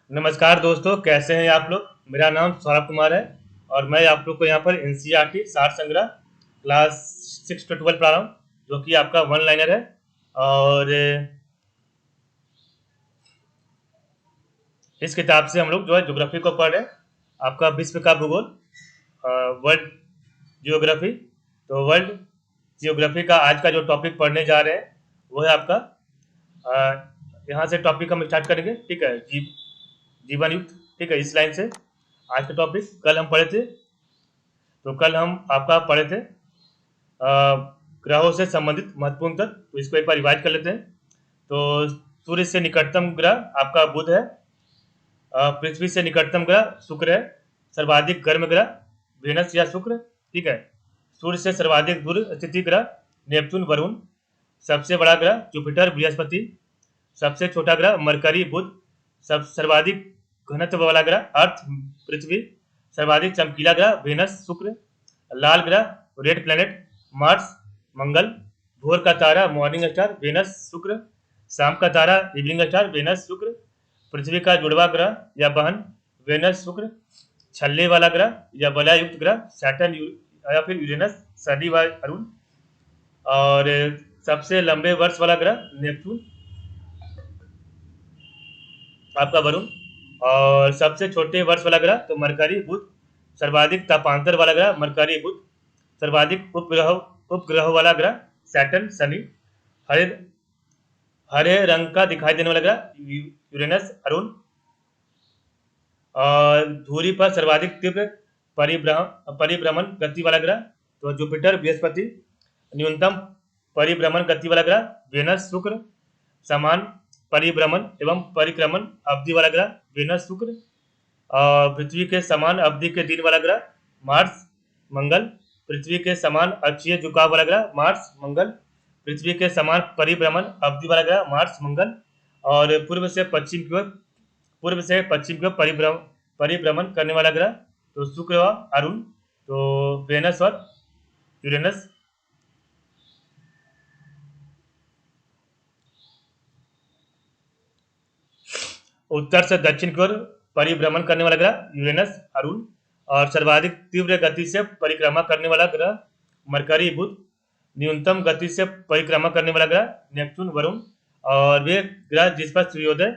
नमस्कार दोस्तों, कैसे हैं आप लोग। मेरा नाम सौरभ कुमार है और मैं आप लोग को यहाँ पर एनसीईआरटी सार संग्रह क्लास 6 to 12 पढ़ा रहा हूँ, जो कि आपका वन लाइनर है। और इस किताब से हम लोग जो है ज्योग्राफी को पढ़ रहे हैं, आपका विश्व का भूगोल, वर्ल्ड जियोग्राफी। तो वर्ल्ड जियोग्राफी का आज का जो टॉपिक पढ़ने जा रहे हैं वो है आपका, यहाँ से टॉपिक हम स्टार्ट करेंगे। ठीक है, जीवन युक्त। ठीक है, इस लाइन से आज का टॉपिक कल हम पढ़े थे। तो कल हम आपका पढ़े थे ग्रहों से संबंधित महत्वपूर्ण तथ्य। तो इसको एक बार रिवाइज कर लेते हैं। तो सूर्य से निकटतम ग्रह आपका बुध है। पृथ्वी से निकटतम ग्रह शुक्र है। सर्वाधिक गर्म ग्रह वेनस या शुक्र। ठीक है, सूर्य से सर्वाधिक दूर स्थिति ग्रह नेपच्यून वरुण। सबसे बड़ा ग्रह जुपिटर बृहस्पति। सबसे छोटा ग्रह मरकरी बुध। सब सर्वाधिक घनत्व वाला ग्रह अर्थ पृथ्वी। सर्वाधिक चमकीला ग्रह वेनस शुक्र। लाल ग्रह रेड प्लैनेट मार्स मंगल। भोर का तारा मॉर्निंग स्टार वेनस शुक्र। शाम का तारा इवनिंग स्टार वेनस शुक्र। पृथ्वी का जुड़वा ग्रह या बहन वेनस शुक्र। छल्ले वाला ग्रह या वलय युक्त ग्रह सैटर्न या फिर यूरेनस शनि व अरुण। और सबसे लंबे वर्ष वाला ग्रह नेपच्यून आपका वरुण। और सबसे छोटे वर्ष वाला ग्रह तो मरकरी बुध। सर्वाधिक तापांतर वाला ग्रह मरकरी बुध। सर्वाधिक उपग्रह वाला ग्रह सैटर्न शनि। हरे हरे रंग का दिखाई देने वाला ग्रह यूरेनस अरुण। और धुरी पर सर्वाधिक तीव्र परिभ्रमण गति वाला ग्रह तो जुपिटर बृहस्पति। न्यूनतम परिभ्रमण गति वाला ग्रह वेनस शुक्र। समान परिभ्रमण एवं परिक्रमण अवधि वाला ग्रह वेनस शुक्र। और पृथ्वी के समान अवधि के दिन वाला ग्रह मार्स मंगल। पृथ्वी के समान अक्षीय झुकाव वाला ग्रह मार्स मंगल। पृथ्वी के समान परिभ्रमण अवधि वाला ग्रह मार्स मंगल। और पूर्व से पश्चिम की ओर परिभ्रमण करने वाला ग्रह तो शुक्र व अरुण। तो वेनस और यूरेनस। उत्तर से दक्षिण की ओर परिभ्रमण करने वाला ग्रह यूरेनस अरुण। और सर्वाधिक तीव्र गति से परिक्रमा करने वाला ग्रह मरकरी बुध। न्यूनतम गति से परिक्रमा करने वाला ग्रह नेपच्यून वरुण। और वे ग्रह जिस पर सूर्योदय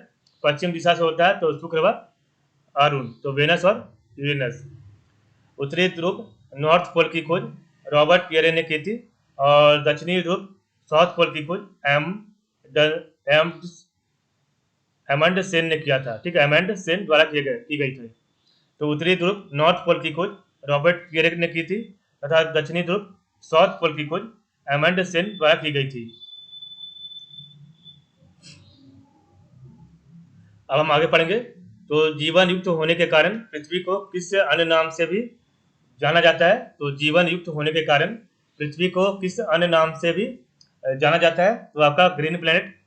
पश्चिम दिशा से होता है तो शुक्र व अरुण। तो वेनस और यूरेनस। उत्तरी ध्रुव नॉर्थ पोल की खोज रॉबर्ट पियरे ने की थी। और दक्षिणी ध्रुव साउथ पोल की खोज एमंड सेन ने किया था। ठीक है, एमंड सेन द्वारा की गई थी। तो उत्तरी ध्रुव नॉर्थ पोल की खोज रॉबर्ट पियरे ने की थी तथा दक्षिणी ध्रुव साउथ पोल की खोज एमंड सेन द्वारा की गई थी। अब हम आगे पढ़ेंगे। तो जीवन युक्त होने के कारण पृथ्वी को किस अन्य नाम से भी जाना जाता है। तो जीवन युक्त होने के कारण पृथ्वी को किस अन्य नाम से भी जाना जाता है। तो आपका ग्रीन प्लैनेट।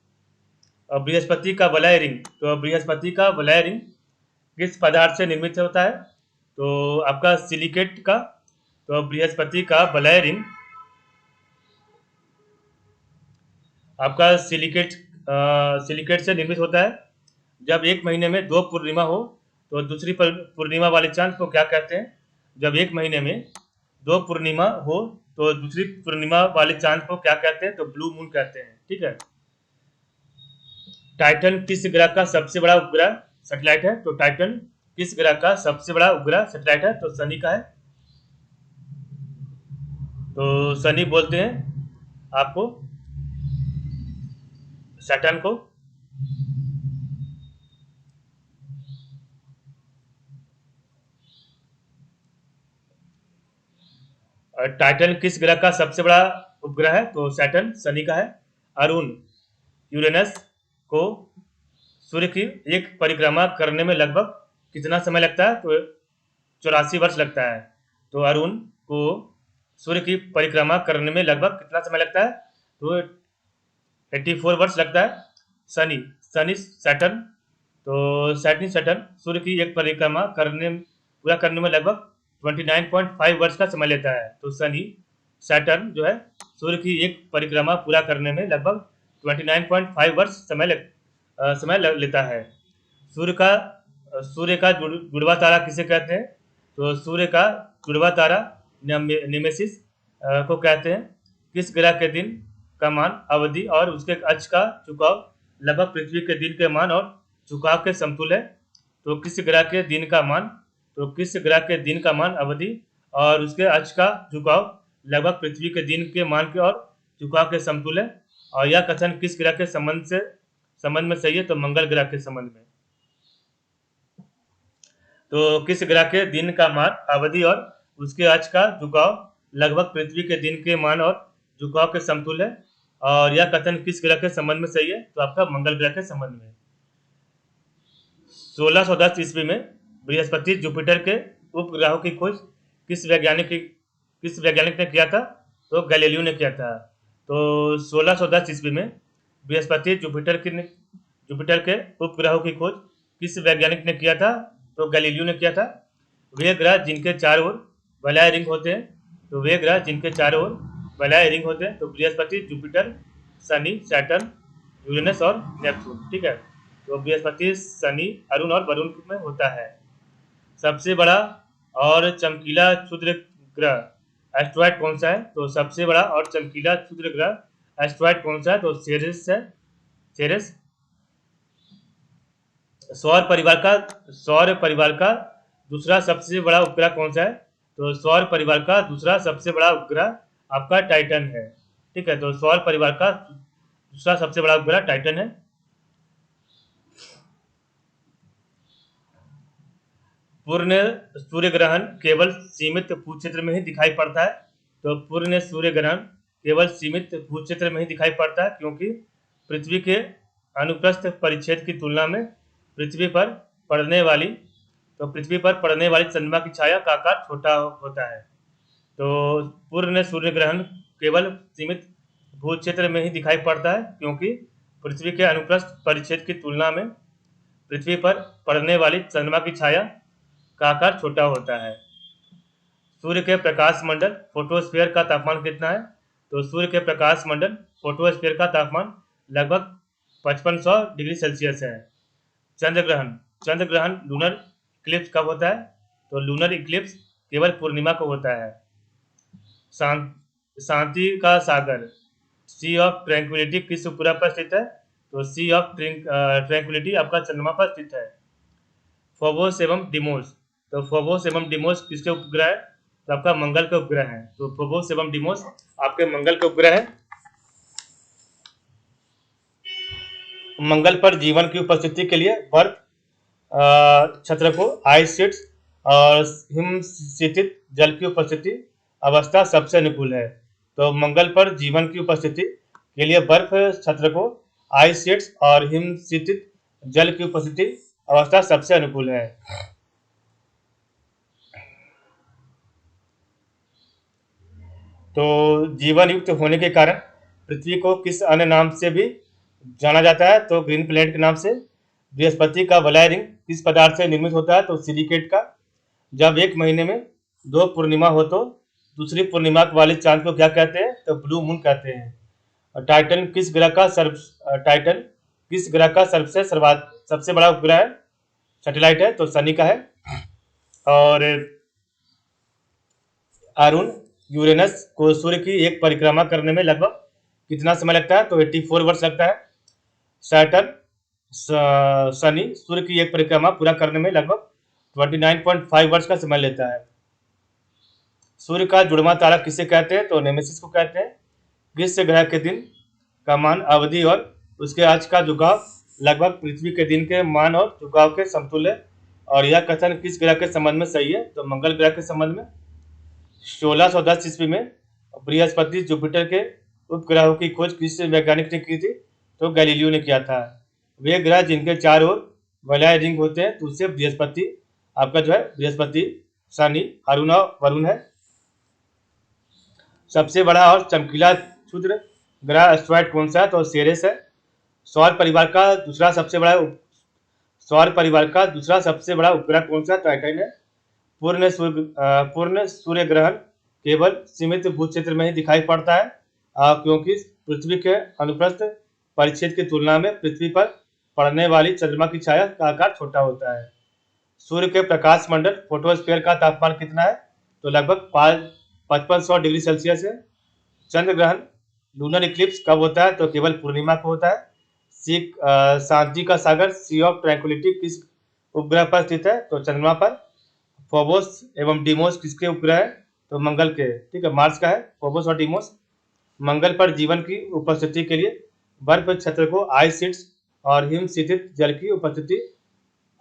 बृहस्पति का वलय रिंग। तो बृहस्पति का वलय रिंग किस पदार्थ से निर्मित होता है। तो आपका सिलिकेट का। तो बृहस्पति का वलय रिंग आपका सिलिकेट से निर्मित होता है। जब एक महीने में 2 पूर्णिमा हो तो दूसरी पूर्णिमा वाले चांद को क्या कहते हैं। जब एक महीने में 2 पूर्णिमा हो तो दूसरी पूर्णिमा वाले चांद को क्या कहते हैं। तो ब्लू मून कहते हैं। ठीक है, टाइटन किस ग्रह का सबसे बड़ा उपग्रह सैटेलाइट है। तो टाइटन किस ग्रह का सबसे बड़ा उपग्रह सैटेलाइट है। तो शनि का है। तो शनि बोलते हैं आपको सैटर्न को। टाइटन किस ग्रह का सबसे बड़ा उपग्रह है। तो सैटर्न शनि का है। अरुण यूरेनस को सूर्य की एक परिक्रमा करने में लगभग कितना समय लगता है। तो 84 वर्ष लगता है। तो अरुण को सूर्य की परिक्रमा करने में लगभग कितना समय लगता है। तो 84 वर्ष लगता है। शनि सैटर्न। तो सैटर्न सूर्य की एक परिक्रमा पूरा करने में लगभग 29.5 वर्ष का समय लेता है। तो शनि सैटर्न जो है सूर्य की एक परिक्रमा पूरा करने में लगभग 29.5 वर्ष समय लेता है। सूर्य का सूर्य का जुड़वा तारा किसे कहते हैं? तो सूर्य का जुड़वा तारा नेमेसिस को कहते हैं। किस ग्रह के दिन का मान, अवधि और उसके अक्ष का झुकाव लगभग पृथ्वी के दिन के मान और झुकाव के समतुल्य है? तो किस ग्रह के दिन का मान, तो किस ग्रह के दिन का मान, अवधि और उसके अक्ष का झुकाव लगभग पृथ्वी के दिन के मान के और झुकाव के समतुल्य है? और यह कथन किस ग्रह के संबंध में सही है? तो मंगल ग्रह के संबंध में। तो किस ग्रह के दिन का मान, अवधि और उसके अक्ष का झुकाव लगभग पृथ्वी के दिन के मान और झुकाव के समतुल्य है? और यह कथन किस ग्रह के संबंध में सही है? तो आपका मंगल ग्रह के संबंध में। 1610 ईस्वी में बृहस्पति जुपिटर के उपग्रहों की खोज किस वैज्ञानिक ने किया था? तो गैलीलियो ने किया था। तो 1610 ईस्वी में बृहस्पति जुपिटर के उपग्रहों की खोज किस वैज्ञानिक ने किया था? तो गैलीलियो ने किया था। वे ग्रह जिनके चारों ओर वलय रिंग होते हैं, तो वे ग्रह जिनके चारों ओर वलय रिंग होते हैं, तो Brihaspati, Jupiter, Shani, Saturn, Uranus और नेपच्यून। ठीक है, तो बृहस्पति, शनि, अरुण और वरुण में होता है। सबसे बड़ा और चमकीला क्षुद्र ग्रह एस्ट्रॉयड कौन सा है? तो सबसे बड़ा और चमकीला क्षुद्र ग्रह एस्ट्रॉयड कौन सा है? तो सेरेस है। सेरेस। सौर परिवार का दूसरा सबसे बड़ा उपग्रह कौन सा है? तो सौर परिवार का दूसरा सबसे बड़ा उपग्रह आपका टाइटन है। ठीक है, तो सौर परिवार का दूसरा सबसे बड़ा उपग्रह टाइटन है। पूर्ण सूर्य ग्रहण केवल सीमित भूक्षेत्र में ही दिखाई पड़ता है। तो पूर्ण सूर्य ग्रहण केवल सीमित भूक्षेत्र में ही दिखाई पड़ता है, क्योंकि पृथ्वी के अनुप्रस्थ परिच्छेद की तुलना में पृथ्वी पर पड़ने वाली चंद्रमा की छाया का आकार छोटा होता है। तो पूर्ण सूर्य ग्रहण केवल सीमित भूक्षेत्र में ही दिखाई पड़ता है, क्योंकि पृथ्वी के अनुप्रस्थ परिच्छेद की तुलना में पृथ्वी पर पड़ने वाली चंद्रमा की छाया का आकार छोटा होता है। सूर्य के प्रकाश मंडल फोटोस्फीयर का तापमान कितना है? तो सूर्य के प्रकाश मंडल फोटोस्फीयर का तापमान लगभग 5500 डिग्री सेल्सियस है। चंद्र ग्रहण लूनर इक्लिप्स कब होता है? तो लूनर इक्लिप्स केवल पूर्णिमा को होता है। शांति का सागर सी ऑफ ट्रैंक्विलिटी किस उपग्रह पर स्थित है? तो सी ऑफ ट्रैंक्विलिटी आपका चंद्रमा पर स्थित है। फोबोस एवं डिमोस, तो फोबोस एवं डिमोस किसके उपग्रह है? तो आपका मंगल के उपग्रह है। तो फोबोस एवं डिमोस आपके मंगल के उपग्रह है। मंगल पर जीवन की उपस्थिति के लिए बर्फ छत्र को आइस शीट्स और हिमशीतित जल की उपस्थिति अवस्था सबसे अनुकूल है। तो मंगल पर जीवन की उपस्थिति के लिए बर्फ छत्र को आइस शीट्स और हिमशीतित जल की उपस्थिति अवस्था सबसे अनुकूल है। तो जीवन युक्त होने के कारण पृथ्वी को किस अन्य नाम से भी जाना जाता है? तो ग्रीन प्लैनेट के नाम से। बृहस्पति का वलय रिंग किस पदार्थ से निर्मित होता है? तो सिलिकेट का। जब एक महीने में 2 पूर्णिमा हो तो दूसरी पूर्णिमा वाले चांद को क्या कहते हैं? तो ब्लू मून कहते हैं। और टाइटन किस ग्रह का सबसे बड़ा उपग्रह है? सैटेलाइट है, तो शनि का है। और अरुण यूरेनस को सूर्य की एक परिक्रमा करने में लगभग कितना समय लगता है? तो 84 वर्ष लगता है। सैटर्न शनि सूर्य की एक परिक्रमा पूरा करने में लगभग 29.5 वर्ष का समय लेता है। सूर्य का जुड़वा तारा किसे कहते हैं? तो नेमेसिस को कहते हैं। किस ग्रह के दिन का मान, अवधि और उसके अक्ष का झुकाव लगभग पृथ्वी के दिन के मान और झुकाव के समतुल्य? और यह कथन किस ग्रह के संबंध में सही है? तो मंगल ग्रह के संबंध में। 1610 ईस्वी में बृहस्पति जुपिटर के उपग्रहों की खोज किस वैज्ञानिक ने की थी? तो गैलीलियो ने किया था। वे ग्रह जिनके चारों ओर वलय रिंग होते हैं, तो उससे बृहस्पति आपका जो है बृहस्पति, शनि, अरुण और वरुण है। सबसे बड़ा और चमकीला क्षुद्र ग्रह एस्ट्रॉयड कौन सा है? तो सेरेस है। सौर परिवार का दूसरा सबसे बड़ा उपग्रह कौन सा? टाइटन है। पूर्ण सूर्य ग्रहण केवल सीमित भूक्षेत्र में ही दिखाई पड़ता है, क्योंकि पृथ्वी के अनुप्रस्थ परिच्छेद की तुलना में पृथ्वी पर पड़ने वाली चंद्रमा की छाया का आकार छोटा होता है। सूर्य के प्रकाश मंडल फोटोस्फीयर का तापमान कितना है? तो लगभग 5500 डिग्री सेल्सियस है। चंद्र ग्रहण लूनर इक्लिप्स कब होता है? तो केवल पूर्णिमा को होता है। शांति का सागर सी ऑफ ट्रैंक्विलिटी किस उपग्रह पर स्थित है? तो चंद्रमा पर। फोबोस एवं डीमोस किसके उपग्रह है? तो मंगल के। ठीक है, मार्स का है फोबोस और डीमोस। मंगल पर जीवन की उपस्थिति के लिए बर्फ क्षेत्र को आइस शीट्स और हिम शीतित जल की उपस्थिति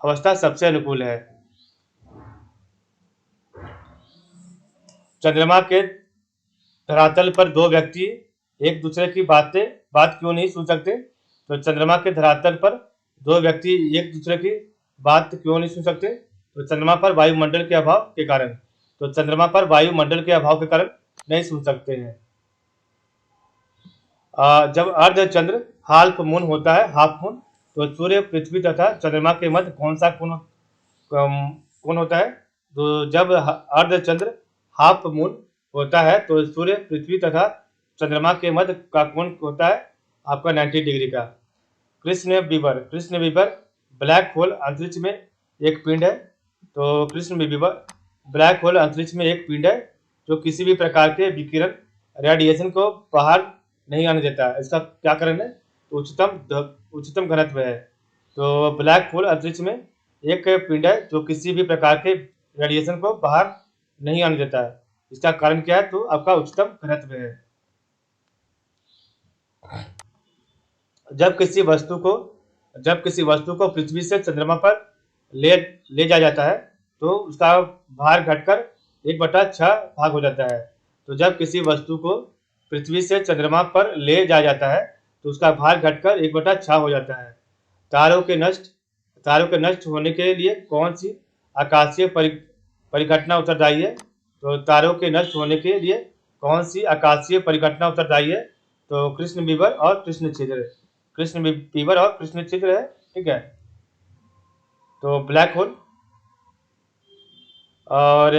अवस्था सबसे अनुकूल है। चंद्रमा के धरातल पर दो व्यक्ति एक दूसरे की बात क्यों नहीं सुन सकते? तो चंद्रमा के धरातल पर दो व्यक्ति एक दूसरे की बात क्यों नहीं सुन सकते? तो चंद्रमा पर वायुमंडल के अभाव के कारण। तो चंद्रमा पर वायुमंडल के अभाव के कारण नहीं सुन सकते हैं। जब अर्धचंद्र हाल्फ मून होता है, हाफ मून, तो सूर्य पृथ्वी तथा चंद्रमा के मध्य कौन सा कोण होता है? तो जब अर्धचंद्र हाफ मून होता है तो सूर्य पृथ्वी तथा चंद्रमा के मध्य का कोण होता है आपका 90 डिग्री का। कृष्ण बीबर ब्लैक होल अंतरिक्ष में एक पिंड है। तो कृष्ण बीबर ब्लैक होल अंतरिक्ष में एक पिंड है जो किसी भी प्रकार के विकिरण रेडिएशन को बाहर नहीं आने देता है। इसका क्या कारण है? तो उच्चतम घनत्व है। तो ब्लैक होल अंतरिक्ष में एक पिंड है जो किसी भी प्रकार के रेडिएशन को बाहर नहीं आने देता है। इसका कारण क्या है? तो आपका उच्चतम घनत्व है। जब किसी वस्तु को पृथ्वी से चंद्रमा पर ले जाया जाता है तो उसका भार घटकर 1/6 भाग हो जाता है। तो जब किसी वस्तु को पृथ्वी से चंद्रमा पर ले जाया जाता है तो उसका भार घटकर 1/6 हो जाता है। तारों के नष्ट होने के लिए कौन सी आकाशीय परिघटना उत्तरदायी है? तो तारों के नष्ट होने के लिए कौन सी आकाशीय परिघटना उत्तरदायी है? तो कृष्ण बीबर और कृष्ण छिद्र है। ठीक है, तो ब्लैक होल और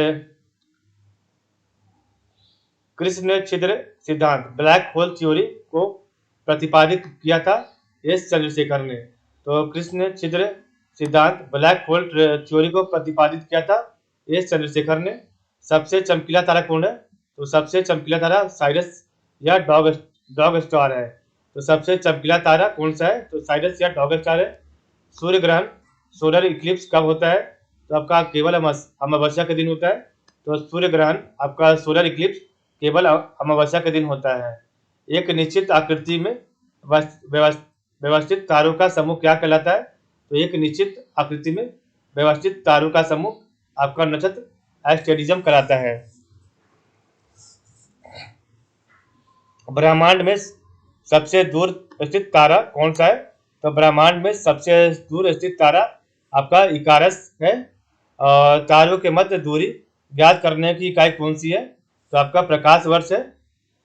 कृष्ण छिद्र सिद्धांत, ब्लैक होल थ्योरी को प्रतिपादित किया था एस चंद्रशेखर ने। तो कृष्ण छिद्र सिद्धांत, ब्लैक होल थ्योरी को प्रतिपादित किया था एस चंद्रशेखर ने। सबसे चमकीला तारा कौन है? तो सबसे चमकीला तारा साइरस या डॉग स्टार है। तो सबसे चमकीला तारा कौन सा है? तो साइरस या डॉग स्टार है। सूर्य ग्रहण सोलर इक्लिप्स कब होता है? तो आपका केवल अमावस्या के दिन होता है। तो सूर्य ग्रहण आपका सोलर इक्लिप्स केवल अमावस्या के दिन होता है। एक निश्चित आकृति में व्यवस्थित तारों का समूह क्या कहलाता है? तो एक निश्चित आकृति में व्यवस्थित तारों का समूह आपका नक्षत्र एस्टेरिज्म कहलाता है। ब्रह्मांड में सबसे दूर स्थित तारा कौन सा है? तो ब्रह्मांड में सबसे दूर स्थित तारा आपका इकारस है। तारों के मध्य दूरी ज्ञात करने की इकाई कौन सी है? तो आपका प्रकाश वर्ष है।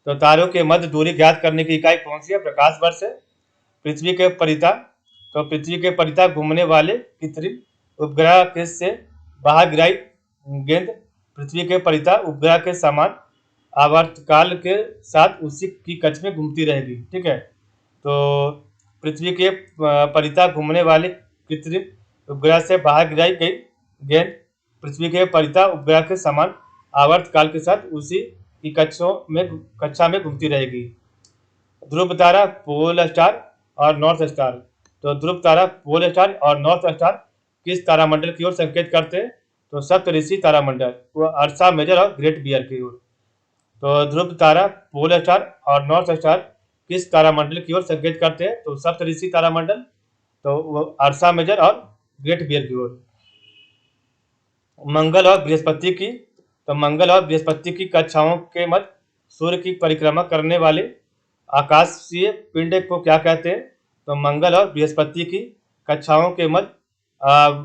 तो तारों के मध्य दूरी ज्ञात करने की इकाई कौन सी है? प्रकाश वर्ष है। पृथ्वी के परिता घूमने वाले कृत्रिम उपग्रह के से बाहर गिराई गेंद पृथ्वी के परिता उपग्रह के समान आवर्तकाल के साथ उसी की कक्ष में घूमती रहेगी। ठीक है, तो पृथ्वी के परिता घूमने वाले कृत्रिम उपग्रह से बाहर गिराई गई गेंद पृथ्वी के परिता उपग्रह के समान आवर्तकाल के साथ उसी की कक्षा में घूमती रहेगी। ध्रुव तारा, पोल स्टार और नॉर्थ स्टार। तो ध्रुव तारा, पोल स्टार और नॉर्थ स्टार किस तारामंडल की ओर संकेत करते हैं? तो सप्तऋषि तारामंडल, वो अर्सा मेजर और ग्रेट बियर की ओर। तो ध्रुव तारा, पोल स्टार और नॉर्थ स्टार किस तारामंडल की ओर संकेत करते हैं? तो सप्तऋषि तारामंडल, तो वो अर्सा मेजर और ग्रेट बियर की ओर। मंगल और बृहस्पति की कक्षाओं के मध्य सूर्य की परिक्रमा करने वाले आकाशीय पिंड को क्या कहते हैं? तो मंगल और बृहस्पति की कक्षाओं के मध्य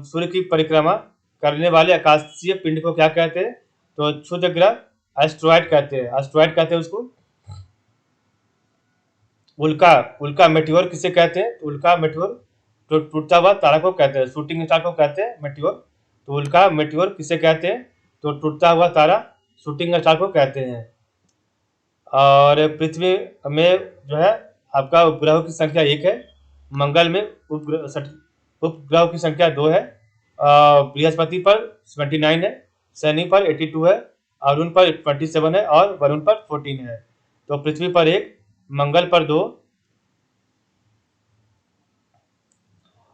सूर्य की परिक्रमा करने वाले आकाशीय पिंड को क्या कहते हैं? तो क्षुद्र ग्रह एस्ट्रॉयड कहते हैं उसको। उल्का मेटियोर किसे कहते हैं? तो उल्का मेटियोर तो टूटता हुआ तारा को कहते हैं, शूटिंग स्टार को कहते हैं मेटियोर। तो उल्का मेटियोर किसे कहते हैं? तो टूटता हुआ तारा शूटिंग स्टार को कहते हैं। और पृथ्वी में जो है आपका उपग्रहों की संख्या 1 है। मंगल में उपग्रहों की संख्या 2 है। बृहस्पति पर 79 है, शनि पर 82 है, अरुण पर 27 है और वरुण पर 14 है। तो पृथ्वी पर 1, मंगल पर 2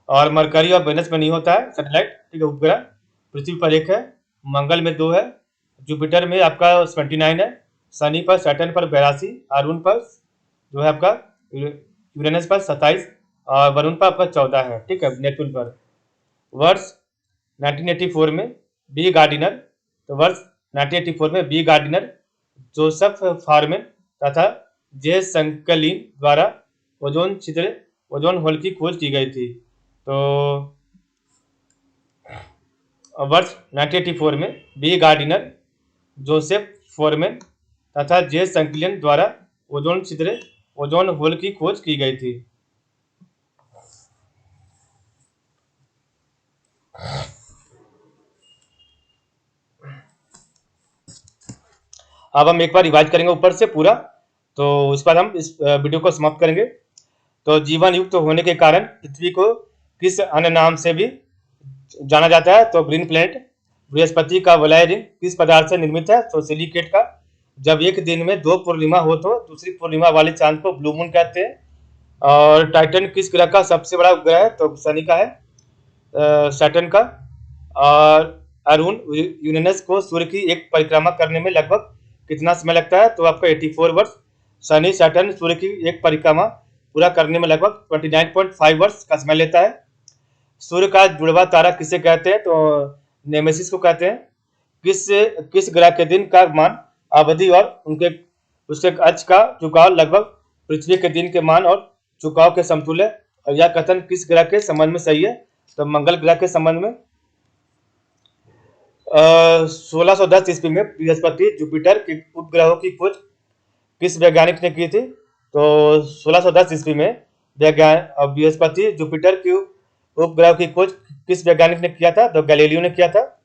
और मरकरी और वेनस में नहीं होता है सैटेलाइट, ठीक है, उपग्रह। पृथ्वी पर 1 है, मंगल में 2 है, जुपिटर में आपका 29 है, शनि पर, सैटर्न पर 82, अरुण पर जो है आपका यूरेनस पर 27 और वरुण पर आपका 14 है, ठीक है, नेपच्यून पर। वर्ष 1984 में बी गार्डिनर, तो वर्ष 1984 में बी गार्डिनर, जोसेफ फार्मन तथा जे संकलिन द्वारा ओजोन छिद्र, ओजोन होल की खोज की गई थी। तो वर्ष 1984 में बी गार्डिनर, जोसेफ फोरमैन तथा जे संकलिन द्वारा ओजोन छिद्र, ओजोन होल की खोज की गई थी। अब हम एक बार रिवाइज करेंगे ऊपर से पूरा, तो इस बार हम इस वीडियो को समाप्त करेंगे। तो जीवन युक्त होने के कारण पृथ्वी को किस अन्य नाम से भी जाना जाता है? तो ग्रीन प्लैनेट। बृहस्पति का वलय रिंग किस पदार्थ से निर्मित है? तो सिलिकेट का। जब एक दिन में 2 पूर्णिमा हो तो दूसरी पूर्णिमा वाले चांद को ब्लू मून कहते हैं। और टाइटन किस ग्रह का सबसे बड़ा उपग्रह है? तो शनि का है, सैटर्न का। और अरुण यूरेनस को सूर्य की एक परिक्रमा करने में लगभग कितना समय लगता है? तो आपका 84 वर्ष। शनि सैटर्न सूर्य की एक परिक्रमा पूरा करने में लगभग 29.5 वर्ष का समय लेता है। सूर्य का जुड़वा तारा किसे कहते हैं? तो नेमेसिस को कहते हैं। किस ग्रह के दिन का मान, अवधि और उसके अक्ष का झुकाव लगभग पृथ्वी के दिन के मान और झुकाव के समतुल्य है? और यह कथन किस ग्रह के संबंध में सही है? तो मंगल ग्रह के संबंध में। 1610 ईस्वी में बृहस्पति जुपिटर के उपग्रहों की खोज किस वैज्ञानिक ने की थी? तो 1610 ईस्वी में बृहस्पति जुपिटर के उपग्रह की खोज किस वैज्ञानिक ने किया था? तो गैलीलियो ने किया था।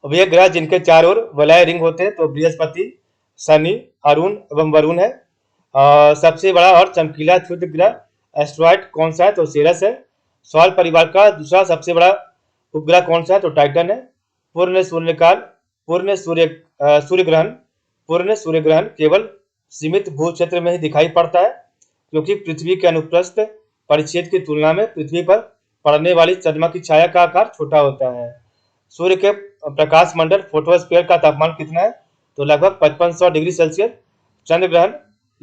वे ग्रह जिनके चारों ओर वलय रिंग होते हैं तो बृहस्पति, शनि, अरुण एवं वरुण है। सबसे बड़ा और चमकीला क्षुद्र ग्रह एस्ट्रॉइड कौन सा है? तो सेरस है। सौर परिवार का दूसरा सबसे बड़ा उपग्रह कौन सा है? तो टाइटन है। पूर्ण सूर्य ग्रहण केवल सीमित भू क्षेत्र में ही दिखाई पड़ता है, क्योंकि पृथ्वी के अनुप्रस्थ परिच्छेद की तुलना में पृथ्वी पर पड़ने वाली चंद्रमा की छाया का आकार छोटा होता है। सूर्य के प्रकाश मंडल फोटोस्फीयर का तापमान कितना है? तो लगभग 5500 डिग्री सेल्सियस। चंद्र ग्रहण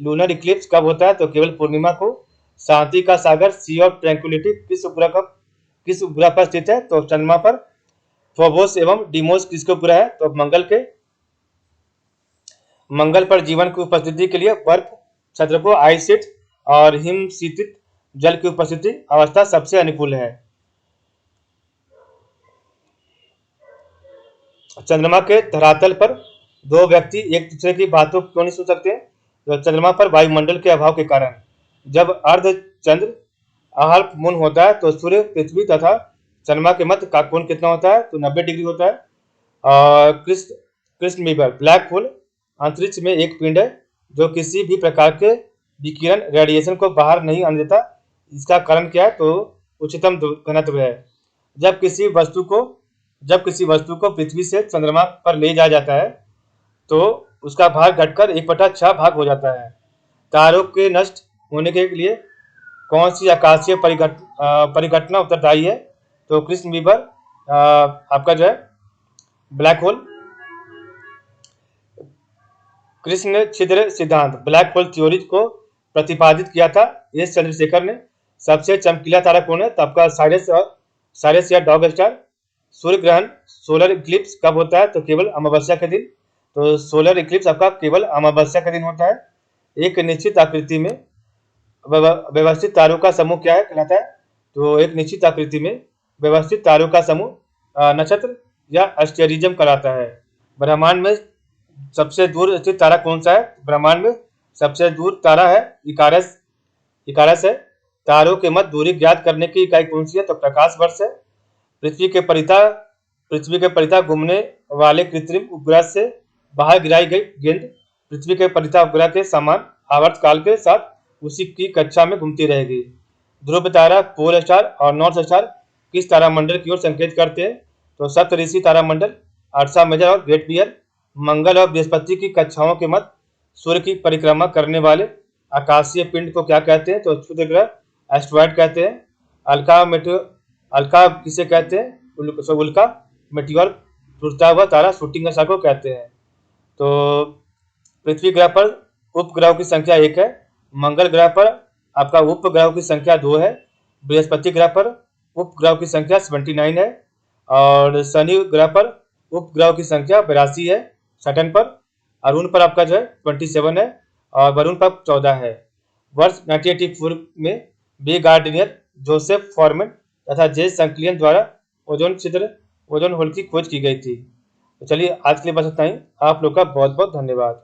लूनर इक्लिप्स कब होता है? तो केवल पूर्णिमा को। शांति का सागर सी ऑफ ट्रैंक्विलिटी किस उपग्रह पर स्थित है? तो चंद्रमा पर। फोबोस एवं डिमोस किसके उपग्रह है? तो मंगल के। मंगल पर जीवन की उपस्थिति के लिए बर्फ, छद्रपुर, आइस शीट और हिमशीतित जल की उपस्थिति अवस्था सबसे अनुकूल है। चंद्रमा के धरातल पर 2 व्यक्ति एक दूसरे की बातों क्यों नहीं सुन सकते? तो चंद्रमा पर वायुमंडल के अभाव के कारण। जब अर्धचंद्र हाल्फ मून होता है तो सूर्य, पृथ्वी तथा चंद्रमा के मध्य का कोण कितना होता है? तो 90 डिग्री होता है। और कृष्ण मीबर ब्लैक होल अंतरिक्ष में एक पिंड है जो किसी भी प्रकार के विकिरण रेडिएशन को बाहर नहीं आने देता। इसका कारण क्या है? तो उच्चतम घनत्व है। जब किसी वस्तु को पृथ्वी से चंद्रमा पर ले जाया जाता है तो उसका भार घटकर 1/6 भाग हो जाता है। तारों के नष्ट होने के लिए कौन सी आकाशीय परिघटना उत्तरदायी है? तो कृष्ण मीबर आपका जो है ब्लैक होल। कृष्ण छिद्र सिद्धांत ब्लैक होल थ्योरी को प्रतिपादित किया था एस चंद्रशेखर ने। सबसे चमकीला तारा कौन है? तो आपका साइरस या डॉग स्टार। सूर्य ग्रहण सोलर इक्लिप्स कब होता है? तो केवल अमावस्या के दिन। तो सोलर इक्लिप्स आपका केवल अमावस्या के दिन होता है। एक निश्चित आकृति में व्यवस्थित तारों का समूह क्या है कहलाता है? तो एक निश्चित आकृति में व्यवस्थित तारों का समूह नक्षत्र या एस्टेरिज्म कहलाता है। ब्रह्मांड में सबसे दूर स्थित तारा कौन सा है? ब्रह्मांड में सबसे दूर तारा है इकारस है। तारों के मध्य दूरी ज्ञात करने की इकाई कौन सी है? तो प्रकाश वर्ष है। पृथ्वी के परिता घूमने वाले कृत्रिम उपग्रह से बाहर गिराई गई गेंद पृथ्वी के परिता उपग्रह के समान आवर्त काल के साथ उसी की कक्षा में घूमती रहेगी। ध्रुव तारा, पोल स्टार और नॉर्थ स्टार किस तारामंडल की ओर संकेत करते हैं? तो सप्तऋषि तारामंडल, अर्सा मेजर और ग्रेट बियर, मंगल और बृहस्पति की कक्षाओं के मध्य सूर्य की परिक्रमा करने वाले आकाशीय पिंड को क्या कहते हैं? तो क्षुद्र ग्रह, एस्ट्रॉयड कहते हैं। अलका किसे कहते हैं? उल्का, मेटियोर, टूटता हुआ तारा, शूटिंग स्टार को कहते हैं। तो पृथ्वी ग्रह पर उपग्रहों की संख्या 1 है, मंगल ग्रह पर आपका उपग्रहों की संख्या 2 है, बृहस्पति ग्रह पर उपग्रहों की संख्या 79 है, और शनि ग्रह पर उपग्रहों की संख्या 82 है सैटर्न पर। अरुण पर आपका जो है 27 है, और वरुण पर 14 है। वर्ष 1984 में बी गार्डिनियर, जोसेफ फॉरमैन तथा जे संकलियन द्वारा ओजोन होल की खोज की गई थी। तो चलिए आज के लिए बस इतना ही। आप लोग का बहुत बहुत धन्यवाद।